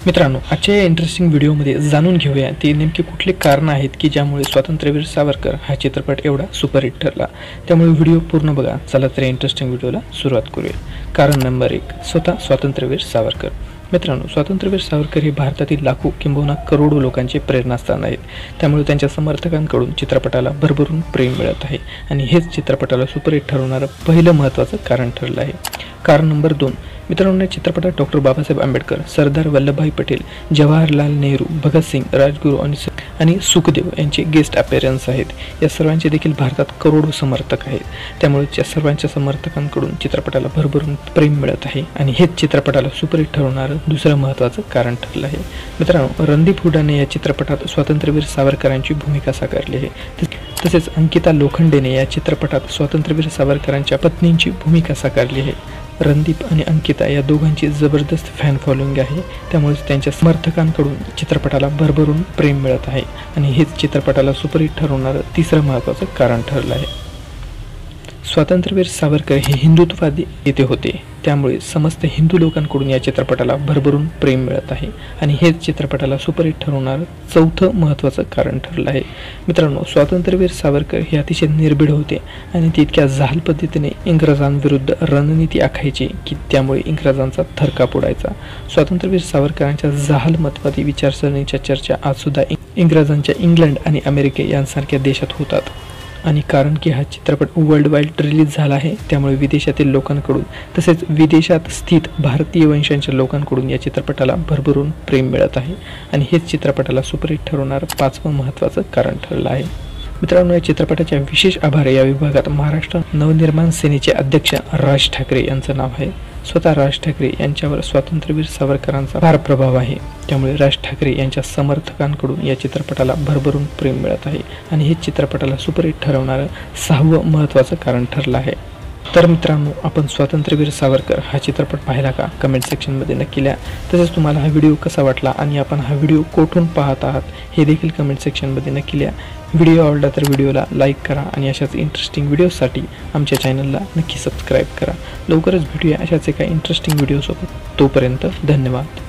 मित्रांनो, आजच्या या इंटरेस्टिंग व्हिडिओमध्ये जाणून घेऊया ती नेमकी कुठली कारणं आहेत की ज्यामुळे स्वातंत्र्यवीर सावरकर हा चित्रपट एवढा सुपरहिट ठरला। त्यामुळे व्हिडिओ पूर्ण बघा। चला तर इंटरेस्टिंग व्हिडिओला सुरुवात करूया। कारण नंबर 1, स्वतः स्वातंत्र्यवीर सावरकर। मित्रांनो, स्वातंत्र्यवीर सावरकर हे भारतातील लाखो किंबहुना करोडो लोकांचे प्रेरणास्थान आहेत। त्यामुळे त्यांच्या समर्थकांकडून चित्रपटाला भरभरून प्रेम मिळत आहे आणि हेच चित्रपटाला सुपरहिट ठरवणारं पहिलं महत्त्वाचं कारण ठरलं आहे। कारण नंबर 2, मित्रांनो, या चित्रपटात डॉक्टर बाबासाहेब आंबेडकर, सरदार वल्लभभाई पटेल, जवाहरलाल नेहरू, भगतसिंग, राजगुरू आणि सुखदेव यांचे गेस्ट अपीअरन्स आहेत। या सर्वांचे देखील भारतात करोडो समर्थक आहेत। त्यामुळे या सर्वांच्या समर्थकांकडून चित्रपटाला भरभरून प्रेम मिळत आहे आणि हेच चित्रपटाला सुपरहिट ठरवणारं दुसरं महत्त्वाचं कारण ठरलं आहे। मित्रांनो, रणदीप हुड्डाने या चित्रपटात स्वातंत्र्यवीर सावरकरांची भूमिका साकारली आहे। तसेच अंकिता लोखंडेने या चित्रपटात स्वातंत्र्यवीर सावरकरांच्या पत्नींची भूमिका साकारली आहे। रणदीप आणि अंकिता या दोघांची जबरदस्त फॅन फॉलोइंग आहे। त्यामुळे त्यांच्या समर्थकांकडून चित्रपटाला भरभरून प्रेम मिळत आहे आणि हेच चित्रपटाला सुपरहिट ठरवणारं तिसरं महत्त्वाचं कारण ठरलं आहे। स्वातंत्र्यवीर सावरकर हे हिंदुत्ववादी नेते होते। त्यामुळे समस्त हिंदू लोकांकडून या चित्रपटाला भरभरून प्रेम मिळत आहे आणि हेच चित्रपटाला सुपरहिट ठरवणारं चौथं महत्त्वाचं कारण ठरलं आहे। मित्रांनो, स्वातंत्र्यवीर सावरकर हे अतिशय निर्भीड होते आणि ते इतक्या जहाल पद्धतीने इंग्रजांविरुद्ध रणनीती आखायचे की त्यामुळे इंग्रजांचा थरकाप उडायचा। स्वातंत्र्यवीर सावरकरांच्या जहालमतवादी विचारसरणीच्या चर्चा आजसुद्धा इंग्रजांच्या इंग्लंड आणि अमेरिका यांसारख्या देशात होतात। आणि कारण की हा चित्रपट वर्ल्ड वाईड रिलीज झाला आहे, त्यामुळे विदेशातील लोकांकडून तसेच विदेशात स्थित भारतीय वंशांच्या लोकांकडून या चित्रपटाला भरभरून प्रेम मिळत आहे आणि हेच चित्रपटाला सुपरहिट ठरवणारं पाचवं महत्त्वाचं कारण ठरलं आहे। मित्रांनो, या चित्रपटाच्या विशेष आभार या विभागात महाराष्ट्र नवनिर्माण सेनेचे अध्यक्ष राज ठाकरे यांचं नाव आहे। स्वतः राज ठाकरे यांच्यावर स्वातंत्र्यवीर सावरकरांचा फार प्रभाव आहे। त्यामुळे राज ठाकरे यांच्या समर्थकांकडून या चित्रपटाला भरभरून प्रेम मिळत आहे आणि हे चित्रपटाला सुपरहिट ठरवणारं सहावं महत्त्वाचं कारण ठरलं आहे। तर मित्रांनो, आपण स्वातंत्र्यवीर सावरकर हा चित्रपट पाहिला का? कमेंट सेक्शनमध्ये नक्की लिहा। तसेच तुम्हाला हा व्हिडिओ कसा वाटला आणि आपण हा व्हिडिओ कुठून पाहत आहात हे देखील कमेंट सेक्शनमध्ये नक्की लिहा। व्हिडिओ आवडला तर व्हिडिओला लाईक करा आणि अशाच इंटरेस्टिंग व्हिडिओसाठी आमच्या चॅनलला नक्की सबस्क्राईब करा। लवकरच भेटूया अशाच एका इंटरेस्टिंग व्हिडिओसोबत। तोपर्यंत धन्यवाद।